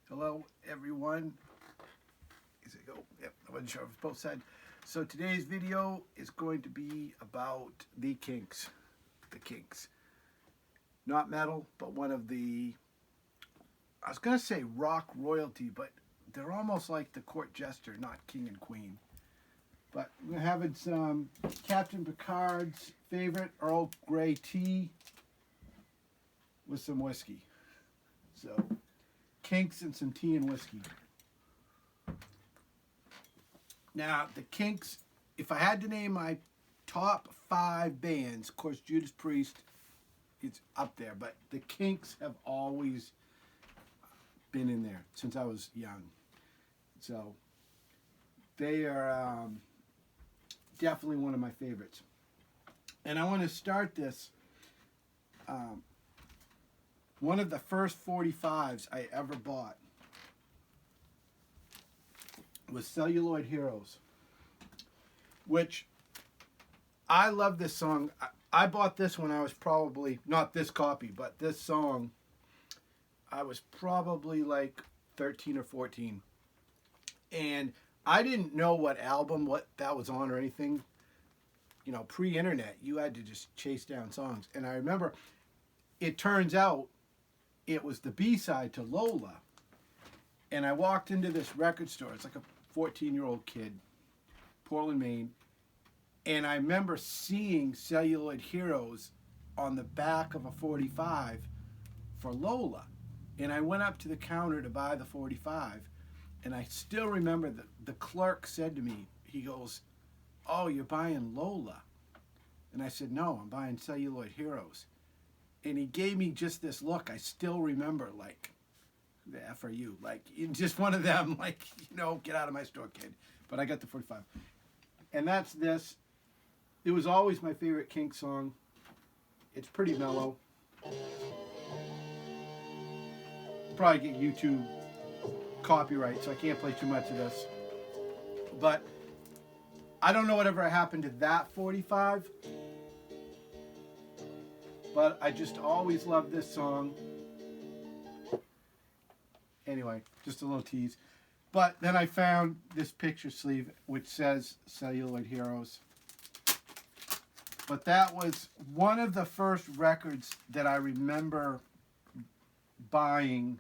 Hello, everyone. Is it go? Yep, I wasn't sure if it's both sides. So today's video is going to be about the Kinks. The Kinks. Not metal, but one of the, I was going to say rock royalty, but they're almost like the court jester, not king and queen. But we're having some Captain Picard's favorite Earl Grey tea with some whiskey. So, Kinks and some tea and whiskey. Now, the Kinks, if I had to name my top 5 bands, of course, Judas Priest is up there, but the Kinks have always been in there since I was young. So, they are definitely one of my favorites. And I want to start this. One of the first 45s I ever bought was Celluloid Heroes, which I love this song. I bought this when I was probably, not this copy, but this song, I was probably like 13 or 14. And I didn't know what album, what that was on or anything. You know, pre-internet, you had to just chase down songs. And I remember, it turns out, it was the B-side to Lola. And I walked into this record store. It's like a 14-year-old kid, Portland, Maine. And I remember seeing Celluloid Heroes on the back of a 45 for Lola. And I went up to the counter to buy the 45. And I still remember the clerk said to me, he goes, "Oh, you're buying Lola." And I said, "No, I'm buying Celluloid Heroes." And he gave me just this look. I still remember, like, who the F are you? Like, just one of them, like, you know, get out of my store, kid. But I got the 45. And that's this. It was always my favorite Kinks song. It's pretty mellow. Probably get YouTube copyright, so I can't play too much of this. But I don't know whatever happened to that 45. But I just always loved this song. Anyway, just a little tease. But then I found this picture sleeve which says Celluloid Heroes. But that was one of the first records that I remember buying.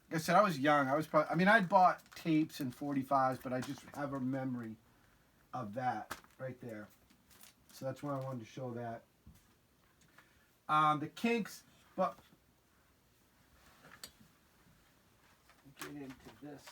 Like I said, I was young. I'd bought tapes and 45s, but I just have a memory of that right there. So that's why I wanted to show that. The Kinks, but get into this.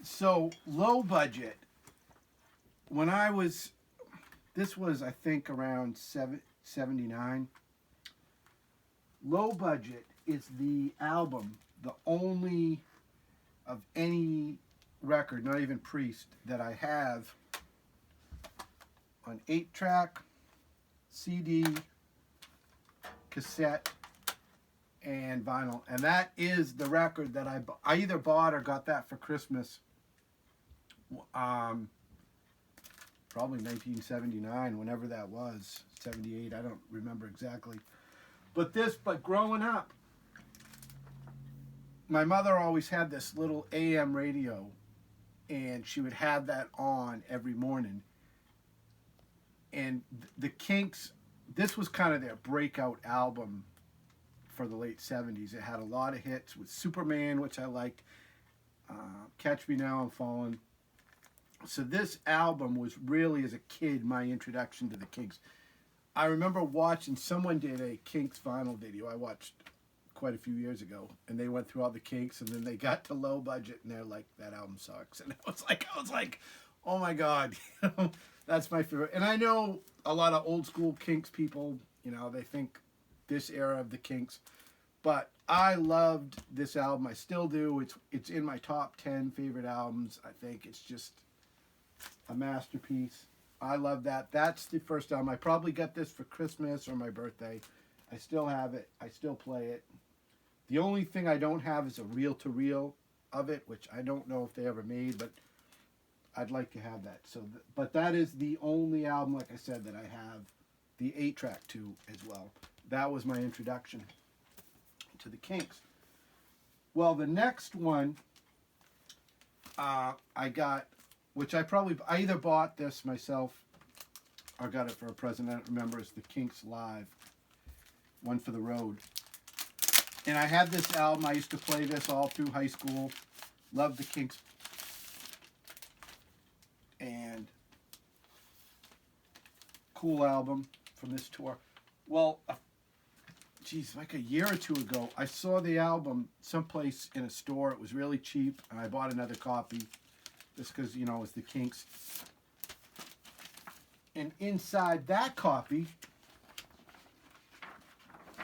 So low budget. When I was, this was I think around 79. Low budget is the album, the only of any record, not even Priest, that I have on 8-track, CD, cassette, and vinyl. And that is the record that I either bought or got that for Christmas. Probably 1979, whenever that was. 78, I don't remember exactly. But growing up, my mother always had this little AM radio, and she would have that on every morning. And the Kinks, this was kind of their breakout album for the late 70s. It had a lot of hits with Superman, which I liked, Catch Me Now, I'm Falling. So this album was really, as a kid, my introduction to the Kinks. I remember watching, someone did a Kinks vinyl video I watched quite a few years ago, and they went through all the Kinks, and then they got to Low Budget, and they're like, that album sucks. And I was like, oh my God, that's my favorite. And I know a lot of old school Kinks people, they think this era of the Kinks, but I loved this album. I still do. It's in my top 10 favorite albums. I think it's just a masterpiece. I love that. That's the first album. I probably got this for Christmas or my birthday. I still have it. I still play it. The only thing I don't have is a reel-to-reel of it, which I don't know if they ever made, but I'd like to have that. But that is the only album, like I said, that I have the 8-track to as well. That was my introduction to the Kinks. Well, the next one I got, which I either bought this myself or got it for a present. I don't remember. Is the Kinks Live, One for the Road. And I had this album. I used to play this all through high school. Loved the Kinks. And cool album from this tour. Well, like a year or two ago, I saw the album someplace in a store. It was really cheap, and I bought another copy just because, you know, it was the Kinks. And inside that copy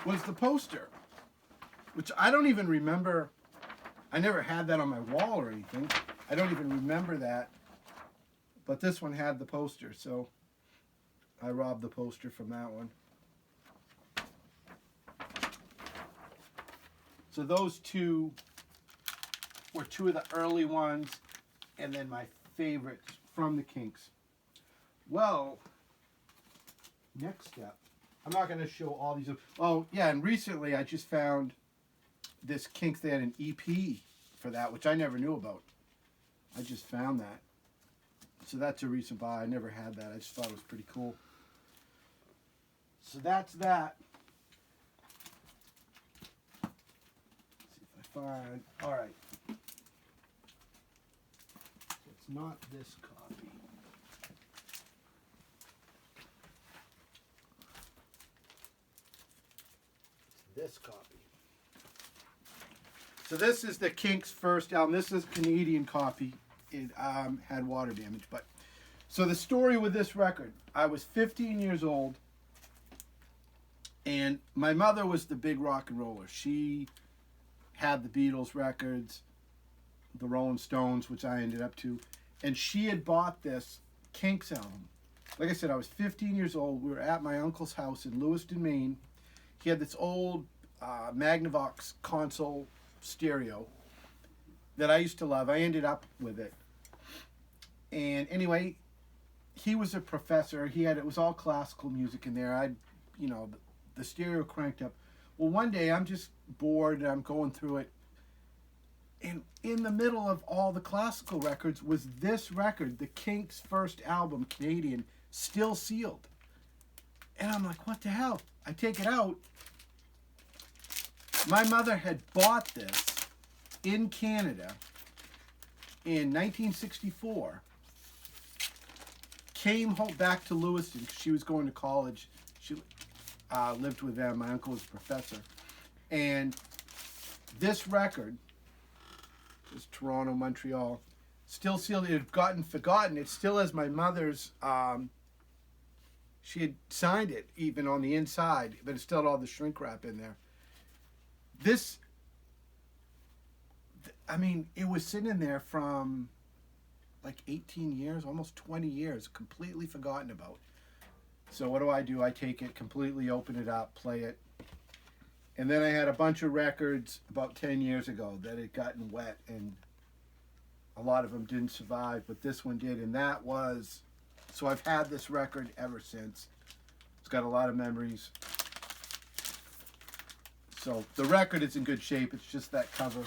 was the poster, which I don't even remember. I never had that on my wall or anything. I don't even remember that. But this one had the poster, so I robbed the poster from that one. So those two were two of the early ones, and then my favorites from the Kinks. Well, next step. I'm not going to show all these. Oh, yeah, and recently I just found this Kinks. They had an EP for that, which I never knew about. I just found that. So that's a recent buy. I never had that. I just thought it was pretty cool. So that's that. Fine. All right. It's not this copy. It's this copy. So this is the Kinks' first album. This is a Canadian copy. It had water damage, but so the story with this record, I was 15 years old, and my mother was the big rock and roller. She had the Beatles records, the Rolling Stones, which I ended up to, and she had bought this Kinks album. Like I said, I was 15 years old. We were at my uncle's house in Lewiston, Maine. He had this old Magnavox console stereo that I used to love. I ended up with it. And anyway, he was a professor. It was all classical music in there. The stereo cranked up. Well, one day I'm just bored and I'm going through it. And in the middle of all the classical records was this record, the Kinks' first album, Canadian, Still Sealed. And I'm like, what the hell? I take it out. My mother had bought this in Canada in 1964. Came home back to Lewiston because she was going to college. She lived with them. My uncle was a professor. And this record is Toronto, Montreal. Still Sealed. It had gotten forgotten. It still has my mother's. She had signed it even on the inside, but it still had all the shrink wrap in there. It was sitting there from like 18 years, almost 20 years, completely forgotten about. So what do? I take it, completely open it up, play it. And then I had a bunch of records about 10 years ago that had gotten wet, and a lot of them didn't survive, but this one did, and that was... So I've had this record ever since. It's got a lot of memories. So the record is in good shape. It's just that cover.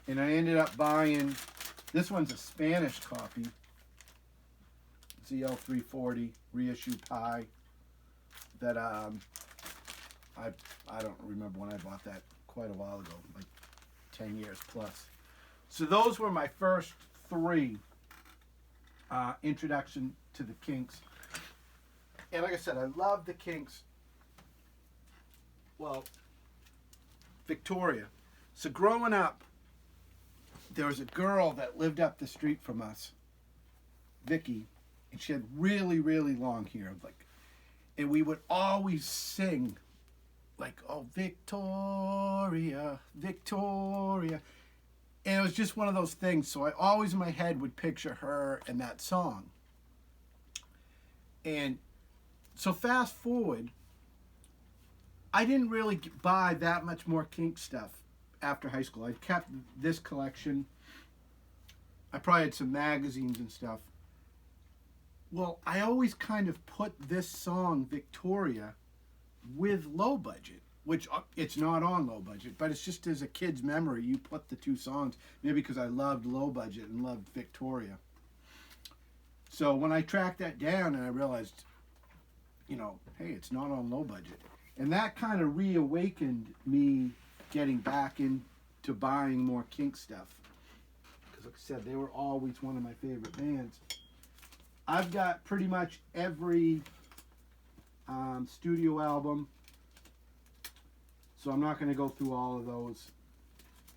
And I ended up buying... This one's a Spanish copy. ZL340 reissue pie that I don't remember when I bought that, quite a while ago, like 10 years plus. So those were my first three introduction to the Kinks. And like I said, I love the Kinks. Well, Victoria. So growing up, there was a girl that lived up the street from us, Vicky, and she had really, really long hair. And we would always sing, like, oh, Victoria, Victoria. And it was just one of those things. So I always in my head would picture her and that song. And so fast forward, I didn't really buy that much more Kinks stuff after high school. I kept this collection. I probably had some magazines and stuff. Well, I always kind of put this song, Victoria, with Low Budget, which it's not on Low Budget, but it's just as a kid's memory. You put the two songs, maybe because I loved Low Budget and loved Victoria. So when I tracked that down and I realized, you know, hey, it's not on Low Budget. And that kind of reawakened me getting back into buying more Kinks stuff. Because like I said, they were always one of my favorite bands. I've got pretty much every studio album. So I'm not going to go through all of those.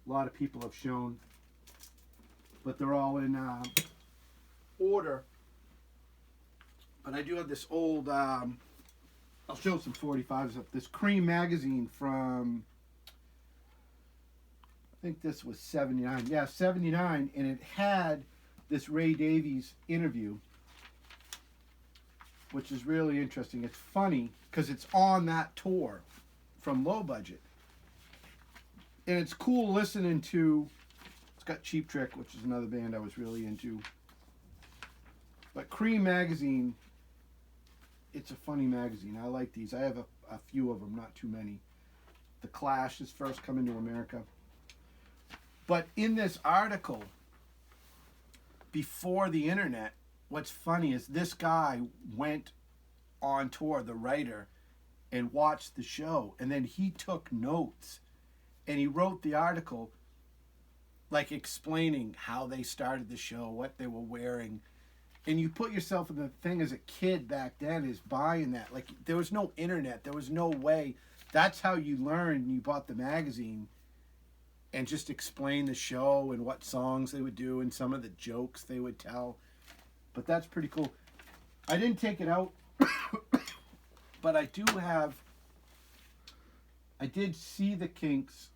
A lot of people have shown. But they're all in order. But I do have this old, I'll show some 45s up. This Cream magazine from, I think this was 79. Yeah, 79. And it had this Ray Davies interview, which is really interesting. It's funny because it's on that tour from Low Budget. And it's cool listening to, it's got Cheap Trick, which is another band I was really into. But Cream magazine, it's a funny magazine. I like these. I have a few of them, not too many. The Clash is first coming to America. But in this article, before the internet, what's funny is this guy went on tour, the writer, and watched the show. And then he took notes. And he wrote the article, like explaining how they started the show, what they were wearing. And you put yourself in the thing as a kid back then is buying that. Like, there was no internet. There was no way. That's how you learned. You bought the magazine and just explain the show and what songs they would do and some of the jokes they would tell. But that's pretty cool. I didn't take it out, but I do have, I did see the Kinks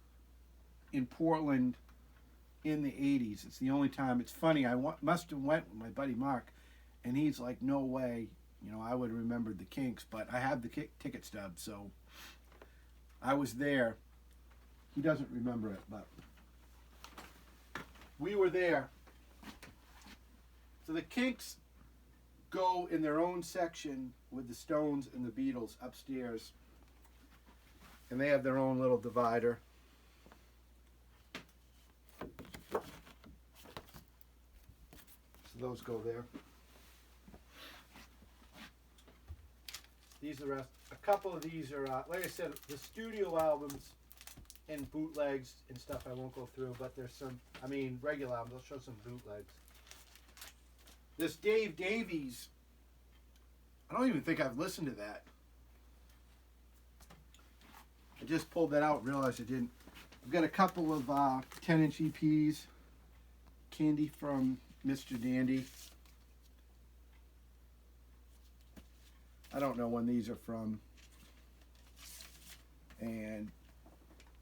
in Portland in the 80s. It's the only time. It's funny. I must have went with my buddy Mark. And he's like, no way, you know, I would have remembered the Kinks, but I have the ticket stub, so I was there. He doesn't remember it, but we were there. So the Kinks go in their own section with the Stones and the Beatles upstairs, and they have their own little divider. So those go there. These are the rest. A couple of these are, like I said, the studio albums and bootlegs and stuff I won't go through, but there's some, I mean, regular albums. I'll show some bootlegs. This Dave Davies, I don't even think I've listened to that. I just pulled that out and realized I didn't. I've got a couple of 10-inch EPs. Candy from Mr. Dandy. I don't know when these are from. And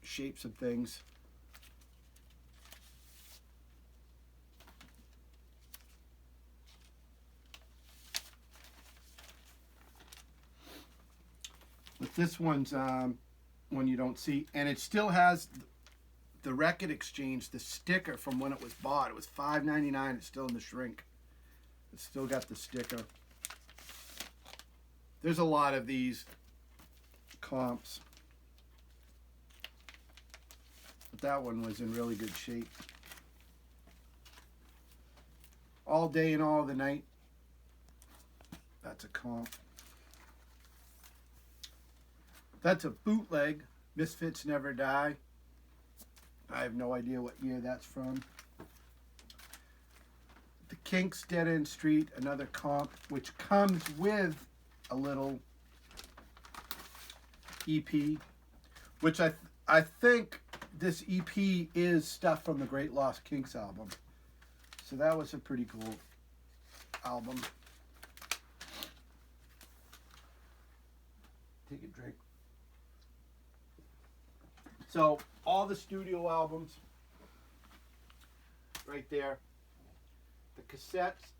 Shapes of Things. But this one's one you don't see. And it still has the Record Exchange, the sticker from when it was bought. It was $5.99. It's still in the shrink. It's still got the sticker. There's a lot of these comps. But that one was in really good shape. All Day and All the Night. That's a comp. That's a bootleg. Misfits Never Die. I have no idea what year that's from. The Kinks, Dead End Street, another comp, which comes with a little EP, which I think this EP is stuff from the Great Lost Kinks album. So that was a pretty cool album. Take a drink. So all the studio albums right there. The cassettes.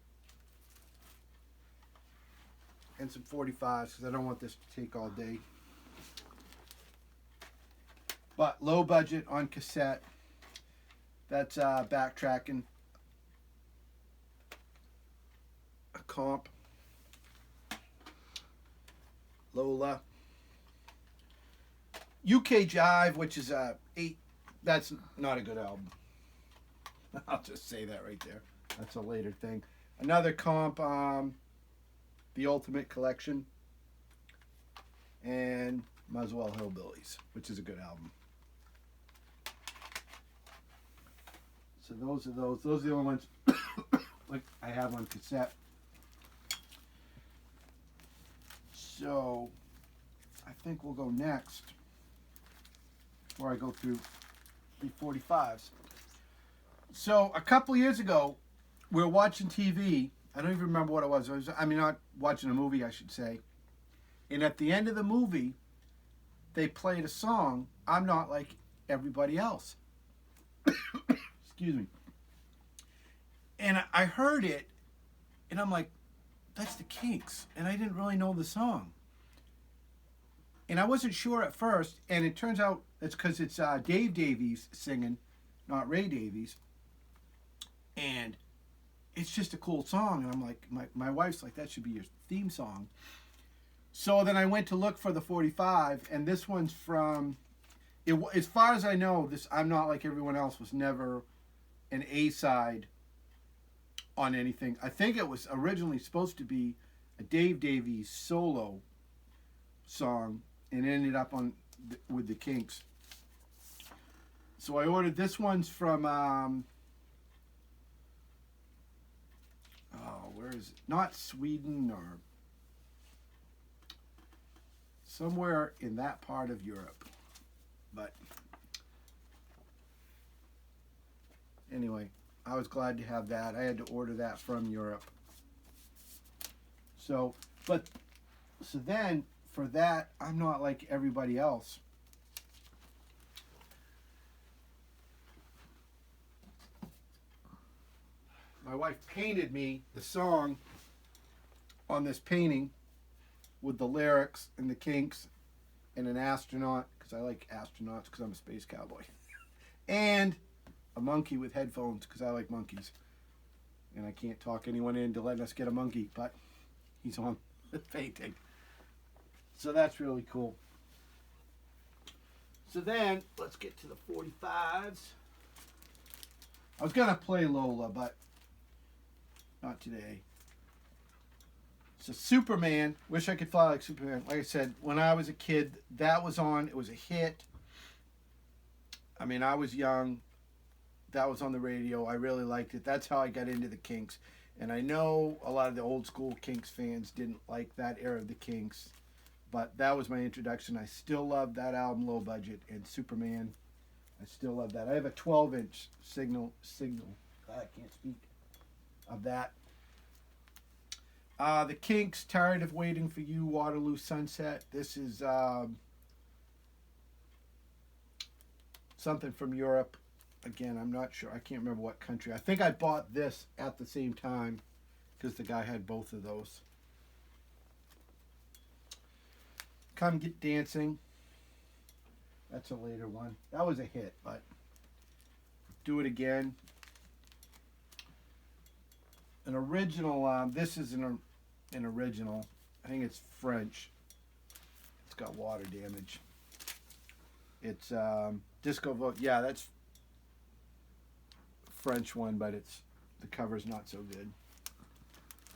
And some 45s because I don't want this to take all day. But Low Budget on cassette. That's Backtracking. A comp. Lola. UK Jive, which is a 8. That's not a good album. I'll just say that right there. That's a later thing. Another comp, The Ultimate Collection, and Muswell Hillbillies, which is a good album. So those are those. Those are the only ones like I have on cassette. So I think we'll go next before I go through the 45s. So a couple years ago, we were watching TV. I don't even remember what it was. Not watching a movie, I should say. And at the end of the movie, they played a song, I'm Not Like Everybody Else. Excuse me. And I heard it, and I'm like, that's the Kinks. And I didn't really know the song. And I wasn't sure at first, and it turns out it's because it's Dave Davies singing, not Ray Davies. And it's just a cool song. And I'm like, my wife's like, that should be your theme song. So then I went to look for the 45, and this one's from, as far as I know, this I'm Not Like Everyone Else was never an A-side on anything. I think it was originally supposed to be a Dave Davies solo song, and ended up with the Kinks. So I ordered this one's from where is it? Not Sweden, or somewhere in that part of Europe. But anyway, I was glad to have that. I had to order that from Europe. So then for that, I'm Not Like Everybody Else. My wife painted me the song on this painting with the lyrics and the Kinks and an astronaut, because I like astronauts because I'm a space cowboy, and a monkey with headphones because I like monkeys. And I can't talk anyone into letting us get a monkey, but he's on the painting. So that's really cool. So then, let's get to the 45s. I was going to play Lola, but not today. So Superman, Wish I Could Fly Like Superman. Like I said, when I was a kid, that was on. It was a hit. I mean, I was young. That was on the radio. I really liked it. That's how I got into the Kinks. And I know a lot of the old school Kinks fans didn't like that era of the Kinks. But that was my introduction. I still love that album, Low Budget, and Superman. I still love that. I have a 12-inch signal. I can't speak. Of that. The Kinks, Tired of Waiting for You, Waterloo Sunset. This is something from Europe. Again, I'm not sure. I can't remember what country. I think I bought this at the same time because the guy had both of those. Come Get Dancing. That's a later one. That was a hit, but Do It Again. An original, this is an original. I think it's French. It's got water damage. It's Disco Vote. Yeah, that's French one, but the cover's not so good.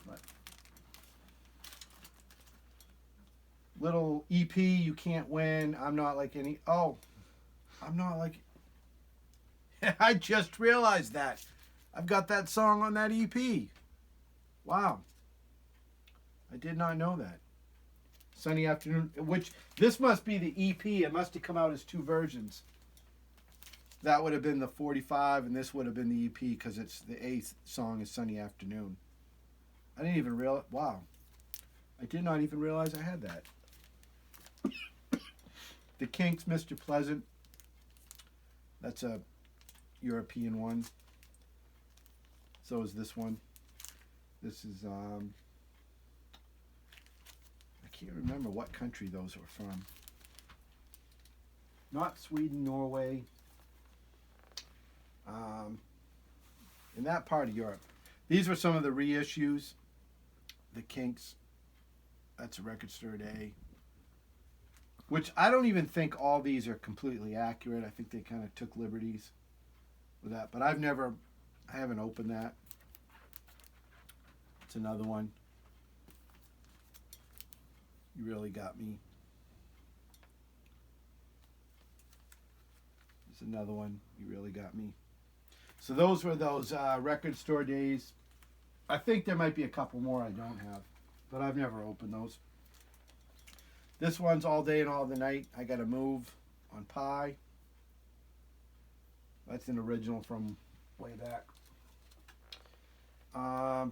But little EP, You Can't Win. I'm Not Like Any. Oh, I'm Not Like. I just realized that. I've got that song on that EP. Wow. I did not know that. Sunny Afternoon, which this must be the EP. It must have come out as two versions. That would have been the 45, and this would have been the EP because it's the 8th song is Sunny Afternoon. I didn't even realize. Wow. I did not even realize I had that. The Kinks, Mr. Pleasant. That's a European one. So is this one. This is, I can't remember what country those were from. Not Sweden, Norway. In that part of Europe. These were some of the reissues. The Kinks. That's a Record Store Day. which I don't even think all these are completely accurate. I think they kind of took liberties with that. But I haven't opened that. It's another one. You Really Got Me. It's another one. You Really Got Me. So those were those record store days. I think there might be a couple more I don't have, but I've never opened those. This one's All Day and All the Night. I Gotta Move on Pie. That's an original from way back.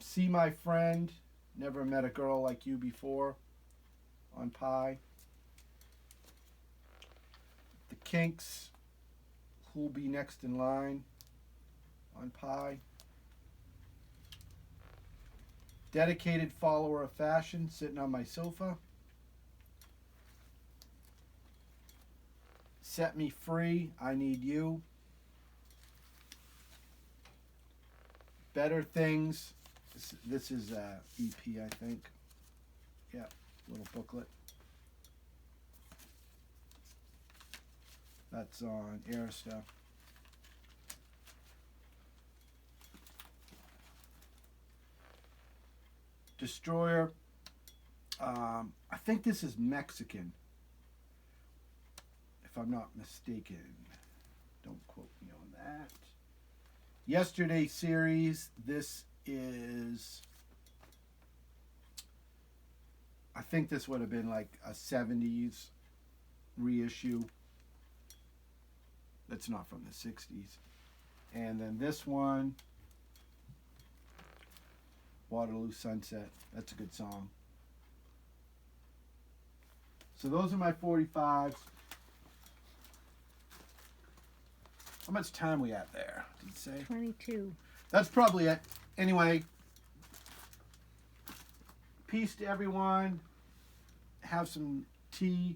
See My Friend. Never Met a Girl Like You Before on Pie. The Kinks. Who'll Be Next in Line on Pie. Dedicated Follower of Fashion, Sitting on My Sofa. Set Me Free, I Need You. Better Things. This is EP, I think. Yeah, little booklet. That's on Arista. Destroyer. I think this is Mexican, if I'm not mistaken. Don't quote me on that. Yesterday series. This is, I think this would have been like a 70s reissue. That's not from the 60s. And then this one, Waterloo Sunset. That's a good song. So those are my 45s. How much time we at there? Did it say? 22. That's probably it. Anyway, peace to everyone. Have some tea.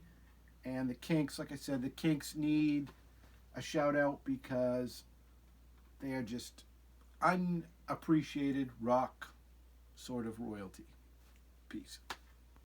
And the Kinks, like I said, the Kinks need a shout out because they are just unappreciated rock sort of royalty. Peace.